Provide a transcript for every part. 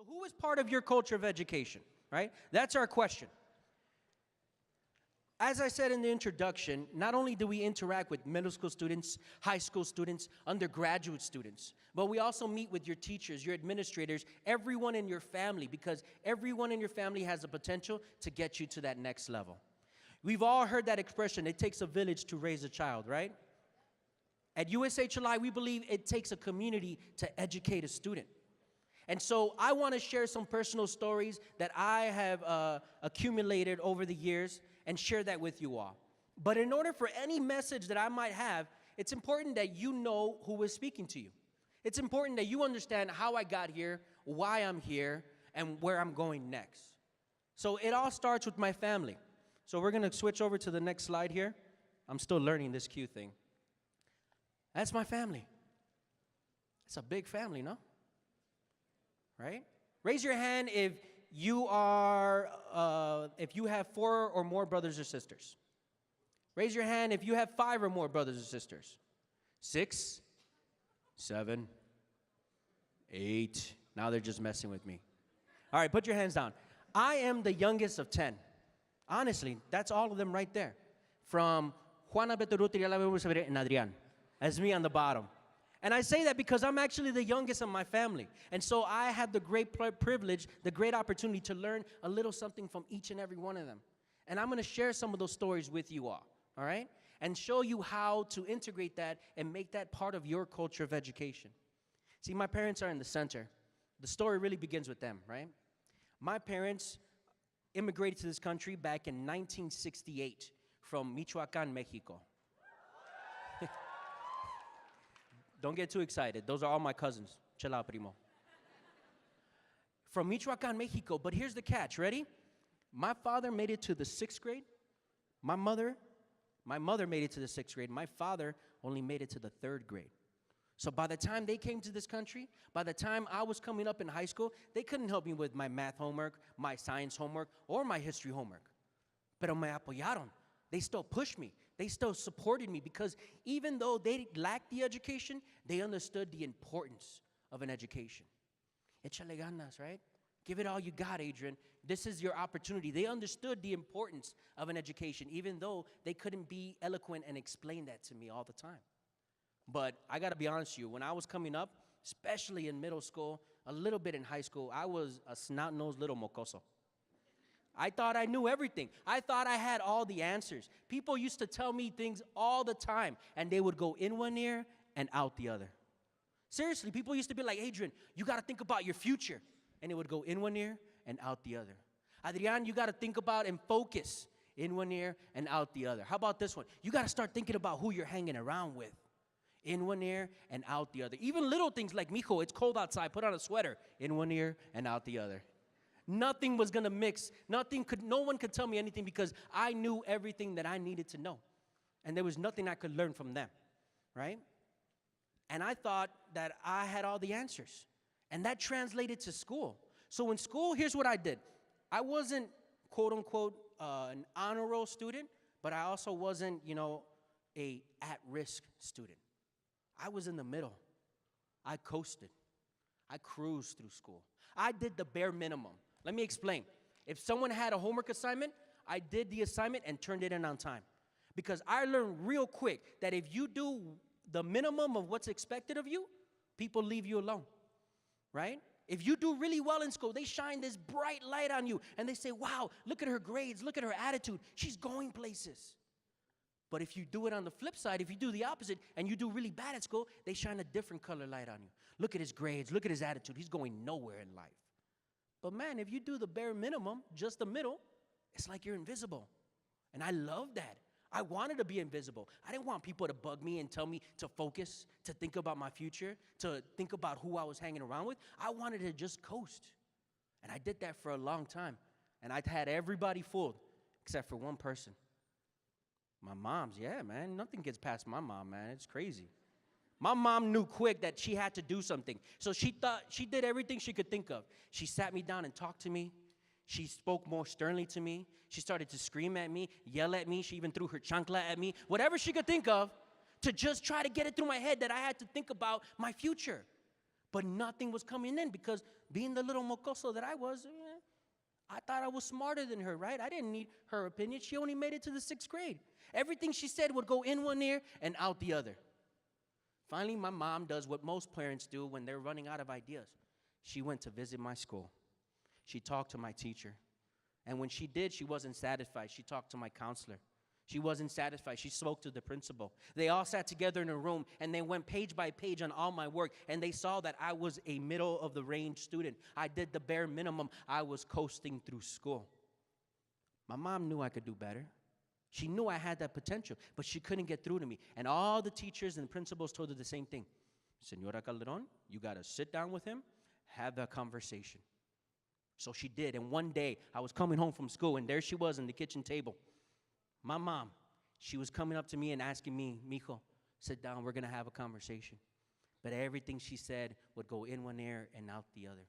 So who is part of your culture of education, right? That's our question. As I said in the introduction, not only do we interact with middle school students, high school students, undergraduate students, but we also meet with your teachers, your administrators, everyone in your family, because everyone in your family has the potential to get you to that next level. We've all heard that expression, it takes a village to raise a child, right? At USHLI, we believe it takes a community to educate a student. And so I want to share some personal stories that I have accumulated over the years and share that with you all. But in order for any message that I might have, it's important that you know who is speaking to you. It's important that you understand how I got here, why I'm here, and where I'm going next. So it all starts with my family. So we're going to switch over to the next slide here. I'm still learning this cue thing. That's my family. It's a big family, no? Right? Raise your hand if you have 4 or more brothers or sisters. Raise your hand if you have 5 or more brothers or sisters. 6, 7, 8. Now they're just messing with me. All right, put your hands down. I am the youngest of 10. Honestly, that's all of them right there. From Juana Beturuti and Adrián. That's me on the bottom. And I say that because I'm actually the youngest of my family. And so I have the great privilege, the great opportunity to learn a little something from each and every one of them. And I'm going to share some of those stories with you all right? And show you how to integrate that and make that part of your culture of education. See, my parents are in the center. The story really begins with them, right? My parents immigrated to this country back in 1968 from Michoacán, Mexico. Don't get too excited. Those are all my cousins. Chill out, primo. From Michoacán, Mexico. But here's the catch. Ready? My father made it to the 6th grade. My mother made it to the 6th grade. My father only made it to the 3rd grade. So by the time they came to this country, by the time I was coming up in high school, they couldn't help me with my math homework, my science homework, or my history homework. Pero me apoyaron. They still pushed me. They still supported me because even though they lacked the education, they understood the importance of an education. Échale ganas, right? Give it all you got, Adrian. This is your opportunity. They understood the importance of an education, even though they couldn't be eloquent and explain that to me all the time. But I got to be honest with you, when I was coming up, especially in middle school, a little bit in high school, I was a snot-nosed little mocoso. I thought I knew everything. I thought I had all the answers. People used to tell me things all the time, and they would go in one ear and out the other. Seriously, people used to be like, Adrian, you got to think about your future. And it would go in one ear and out the other. Adrián, you got to think about and focus in one ear and out the other. How about this one? You got to start thinking about who you're hanging around with. In one ear and out the other. Even little things like, mijo, it's cold outside, put on a sweater. In one ear and out the other. Nothing was going to mix. No one could tell me anything because I knew everything that I needed to know. And there was nothing I could learn from them, right? And I thought that I had all the answers. And that translated to school. So in school, here's what I did. I wasn't, quote unquote, an honor roll student, but I also wasn't, a at-risk student. I was in the middle. I coasted. I cruised through school. I did the bare minimum. Let me explain. If someone had a homework assignment, I did the assignment and turned it in on time. Because I learned real quick that if you do the minimum of what's expected of you, people leave you alone, right? If you do really well in school, they shine this bright light on you, and they say, wow, look at her grades, look at her attitude. She's going places. But if you do it on the flip side, if you do the opposite, and you do really bad at school, they shine a different color light on you. Look at his grades, look at his attitude. He's going nowhere in life. But man, if you do the bare minimum, just the middle, it's like you're invisible. And I love that. I wanted to be invisible. I didn't want people to bug me and tell me to focus, to think about my future, to think about who I was hanging around with. I wanted to just coast. And I did that for a long time. And I had everybody fooled except for one person. My mom's, yeah, man. Nothing gets past my mom, man. It's crazy. My mom knew quick that she had to do something. So she did everything she could think of. She sat me down and talked to me. She spoke more sternly to me. She started to scream at me, yell at me. She even threw her chancla at me. Whatever she could think of to just try to get it through my head that I had to think about my future. But nothing was coming in because being the little mocoso that I was, I thought I was smarter than her, right? I didn't need her opinion. She only made it to the 6th grade. Everything she said would go in one ear and out the other. Finally, my mom does what most parents do when they're running out of ideas. She went to visit my school. She talked to my teacher. And when she did, she wasn't satisfied. She talked to my counselor. She wasn't satisfied. She spoke to the principal. They all sat together in a room, and they went page by page on all my work, and they saw that I was a middle-of-the-range student. I did the bare minimum. I was coasting through school. My mom knew I could do better. She knew I had that potential, but she couldn't get through to me. And all the teachers and principals told her the same thing. Señora Calderón, you got to sit down with him, have that conversation. So she did, and one day, I was coming home from school, and there she was on the kitchen table. My mom, she was coming up to me and asking me, mijo, sit down, we're going to have a conversation. But everything she said would go in one ear and out the other.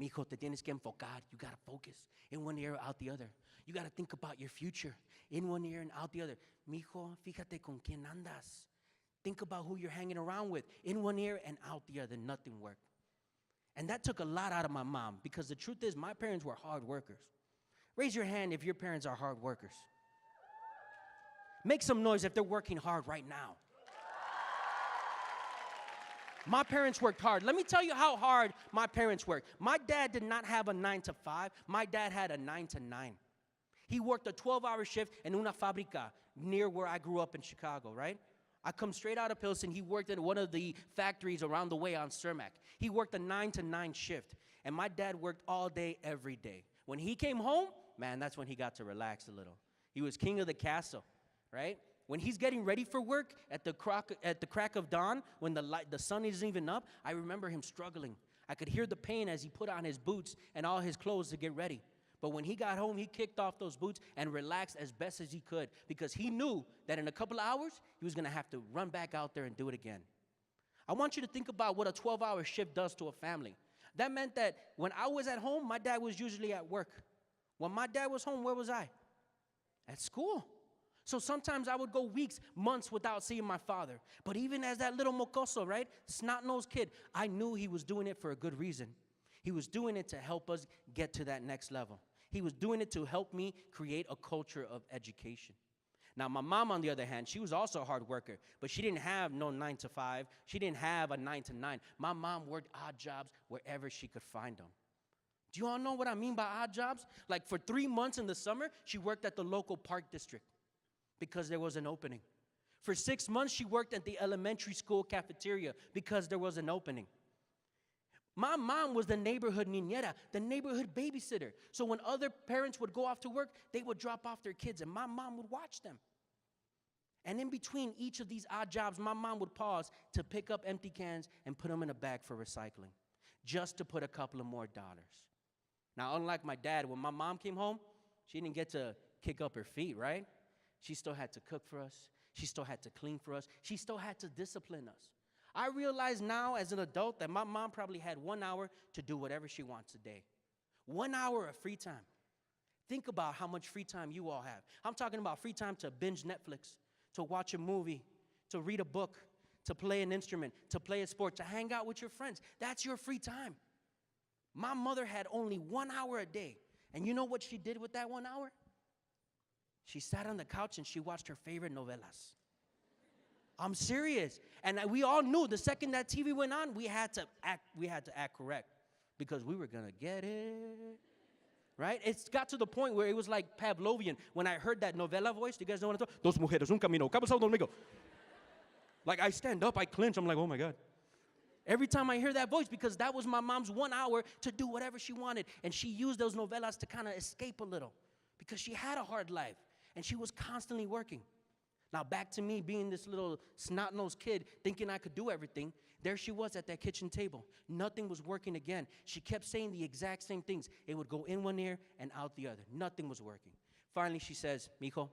Mijo, te tienes que enfocar. You got to focus. In one ear, out the other. You got to think about your future. In one ear and out the other. Mijo, fíjate con quién andas. Think about who you're hanging around with. In one ear and out the other. Nothing worked. And that took a lot out of my mom because the truth is my parents were hard workers. Raise your hand if your parents are hard workers. Make some noise if they're working hard right now. My parents worked hard. Let me tell you how hard my parents worked. My dad did not have a 9 to 5. My dad had a 9 to 9. He worked a 12-hour shift in una fábrica near where I grew up in Chicago, right? I come straight out of Pilsen. He worked at one of the factories around the way on Cermak. He worked a 9 to 9 shift. And my dad worked all day, every day. When he came home, man, that's when he got to relax a little. He was king of the castle. Right? When he's getting ready for work at the crack of dawn, when the sun isn't even up, I remember him struggling. I could hear the pain as he put on his boots and all his clothes to get ready. But when he got home, he kicked off those boots and relaxed as best as he could because he knew that in a couple of hours, he was going to have to run back out there and do it again. I want you to think about what a 12-hour shift does to a family. That meant that when I was at home, my dad was usually at work. When my dad was home, where was I? At school. So sometimes I would go weeks, months without seeing my father. But even as that little mocoso, right, snot-nosed kid, I knew he was doing it for a good reason. He was doing it to help us get to that next level. He was doing it to help me create a culture of education. Now, my mom, on the other hand, she was also a hard worker, but she didn't have no 9 to 5. She didn't have a 9 to 9. My mom worked odd jobs wherever she could find them. Do you all know what I mean by odd jobs? Like for 3 months in the summer, she worked at the local park district because there was an opening. For 6 months, she worked at the elementary school cafeteria because there was an opening. My mom was the neighborhood niñera, the neighborhood babysitter. So when other parents would go off to work, they would drop off their kids, and my mom would watch them. And in between each of these odd jobs, my mom would pause to pick up empty cans and put them in a bag for recycling, just to put a couple of more dollars. Now, unlike my dad, when my mom came home, she didn't get to kick up her feet, right? She still had to cook for us. She still had to clean for us. She still had to discipline us. I realize now as an adult that my mom probably had 1 hour to do whatever she wants a day. 1 hour of free time. Think about how much free time you all have. I'm talking about free time to binge Netflix, to watch a movie, to read a book, to play an instrument, to play a sport, to hang out with your friends. That's your free time. My mother had only 1 hour a day. And you know what she did with that 1 hour? She sat on the couch and she watched her favorite novelas. I'm serious. And we all knew the second that TV went on, we had to act correct because we were going to get it. Right? It's got to the point where it was like Pavlovian. When I heard that novela voice, do you guys know what I'm talking about? Dos mujeres, un camino. ¿Qué ha pasado conmigo? Like I stand up, I clinch. I'm like, oh my God. Every time I hear that voice, because that was my mom's 1 hour to do whatever she wanted. And she used those novelas to kind of escape a little because she had a hard life. And she was constantly working. Now, back to me being this little snot-nosed kid thinking I could do everything. There she was at that kitchen table. Nothing was working again. She kept saying the exact same things. It would go in one ear and out the other. Nothing was working. Finally, she says, mijo,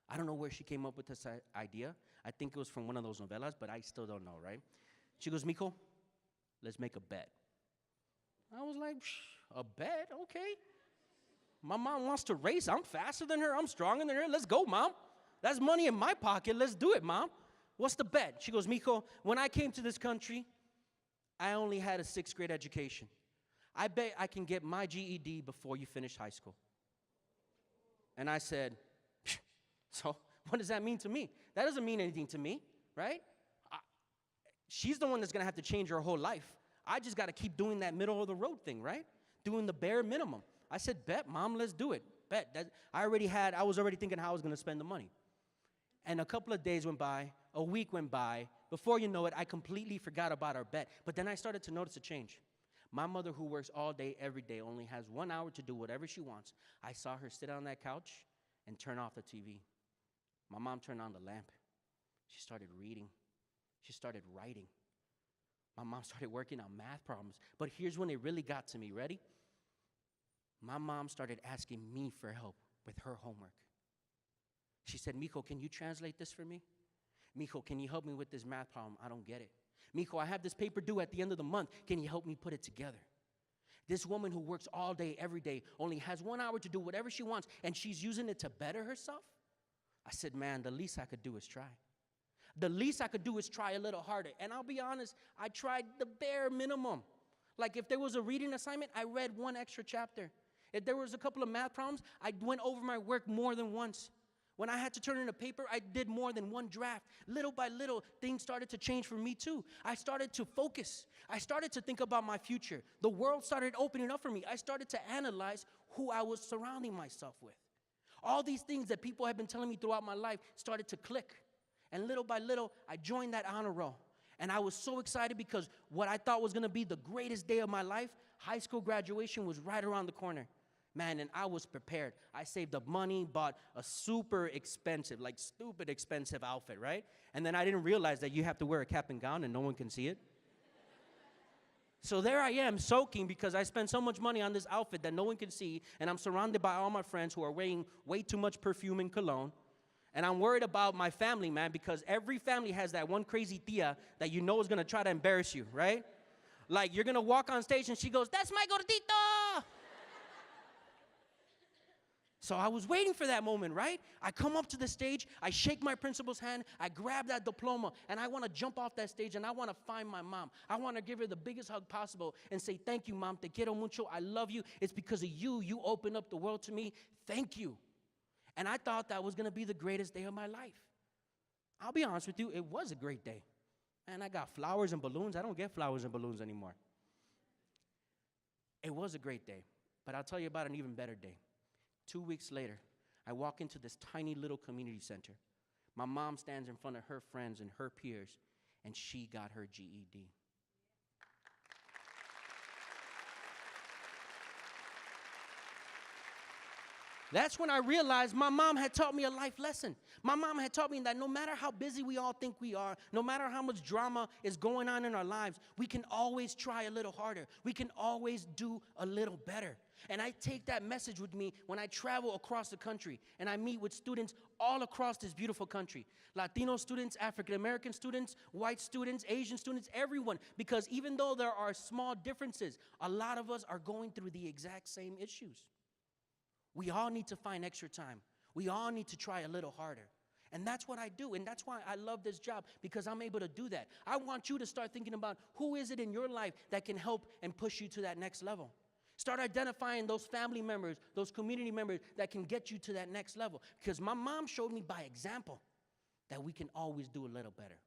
I don't know where she came up with this idea. I think it was from one of those novelas, but I still don't know, right? She goes, mijo, let's make a bet. I was like, a bet? Okay. My mom wants to race. I'm faster than her. I'm stronger than her. Let's go, Mom. That's money in my pocket. Let's do it, Mom. What's the bet? She goes, mijo, when I came to this country, I only had a 6th grade education. I bet I can get my GED before you finish high school. And I said, so what does that mean to me? That doesn't mean anything to me, right? She's the one that's going to have to change her whole life. I just got to keep doing that middle of the road thing, right? Doing the bare minimum. I said, bet, Mom, let's do it. Bet. I was already thinking how I was going to spend the money. And a couple of days went by, a week went by. Before you know it, I completely forgot about our bet. But then I started to notice a change. My mother, who works all day, every day, only has 1 hour to do whatever she wants. I saw her sit on that couch and turn off the TV. My mom turned on the lamp. She started reading. She started writing. My mom started working on math problems. But here's when it really got to me. Ready? My mom started asking me for help with her homework. She said, Mijo, can you translate this for me? Mijo, can you help me with this math problem? I don't get it. Mijo, I have this paper due at the end of the month. Can you help me put it together? This woman who works all day, every day, only has 1 hour to do whatever she wants, and she's using it to better herself? I said, man, the least I could do is try. The least I could do is try a little harder. And I'll be honest, I tried the bare minimum. Like if there was a reading assignment, I read 1 extra chapter. If there was a couple of math problems, I went over my work more than once. When I had to turn in a paper, I did more than 1 draft. Little by little, things started to change for me too. I started to focus. I started to think about my future. The world started opening up for me. I started to analyze who I was surrounding myself with. All these things that people have been telling me throughout my life started to click. And little by little, I joined that honor roll. And I was so excited because what I thought was going to be the greatest day of my life, high school graduation, was right around the corner. Man, and I was prepared. I saved up money, bought a super expensive, like stupid expensive outfit, right? And then I didn't realize that you have to wear a cap and gown and no one can see it. So there I am soaking because I spent so much money on this outfit that no one can see, and I'm surrounded by all my friends who are wearing way too much perfume and cologne. And I'm worried about my family, man, because every family has that one crazy tia that you know is going to try to embarrass you, right? Like you're going to walk on stage and she goes, "That's my gordito." So I was waiting for that moment, right? I come up to the stage, I shake my principal's hand, I grab that diploma, and I want to jump off that stage, and I want to find my mom. I want to give her the biggest hug possible and say, "Thank you, Mom. Te quiero mucho. I love you. It's because of you. You opened up the world to me. Thank you." And I thought that was going to be the greatest day of my life. I'll be honest with you, it was a great day. And I got flowers and balloons. I don't get flowers and balloons anymore. It was a great day, but I'll tell you about an even better day. 2 weeks later, I walk into this tiny little community center. My mom stands in front of her friends and her peers, and she got her GED. That's when I realized my mom had taught me a life lesson. My mom had taught me that no matter how busy we all think we are, no matter how much drama is going on in our lives, we can always try a little harder. We can always do a little better. And I take that message with me when I travel across the country and I meet with students all across this beautiful country. Latino students, African American students, white students, Asian students, everyone. Because even though there are small differences, a lot of us are going through the exact same issues. We all need to find extra time. We all need to try a little harder. And that's what I do, and that's why I love this job, because I'm able to do that. I want you to start thinking about who is it in your life that can help and push you to that next level. Start identifying those family members, those community members that can get you to that next level. Because my mom showed me by example that we can always do a little better.